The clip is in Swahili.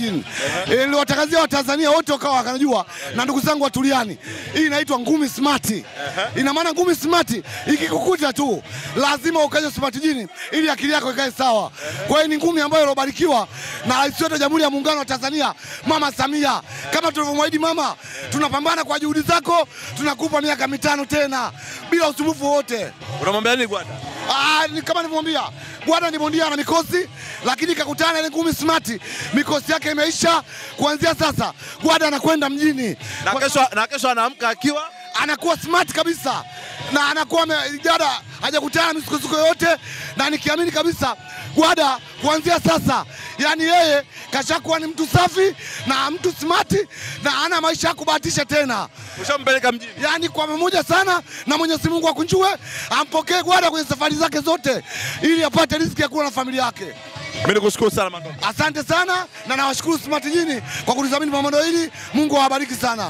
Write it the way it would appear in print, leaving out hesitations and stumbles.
Jini. Niliwatangazia Watanzania wote wakawa wakanajua na ndugu zangu watuliani. Hii inaitwa ngumi smart. Ina maana ngumi smart ikikukuta tu lazima ukaje Smart Jini ili akili yako ikae sawa. Kwa hiyo ni ngumi ambayo ilobarikiwa na Rais wetu wa Jamhuri ya Muungano wa Tanzania Mama Samia. Kama tulivyomwahidi mama, tunapambana kwa juhudi zako, tunakupa miaka 5 tena bila usumbufu wote. Unamwambia nini Gwada? Ni kama nilivyomwambia, Gwada ni bondia na mikosi, lakini kakutana ile ngumi smart, mikosi yake imeisha. Kuanzia sasa Gwada anakwenda mjini. Na kesho anaamka akiwa anakuwa smart kabisa, na anakuwa Gwada hajakutana misukosuko yote, na nikiamini kabisa Gwada kuanzia sasa, yani yeye kashakuwa ni mtu safi na mtu smart na ana maisha ya kubahatisha tena. Ushampeleka mjini. Yani kwa pamoja sana, na Mwenyezi Mungu akunjue, ampokee Gwada kwenye safari zake zote ili apate riziki ya kula na familia yake. Mimi nikushukuru sana Mandonga. Asante sana, na nawashukuru Smart Jini kwa kunidhamini pambano hili. Mungu awabariki sana.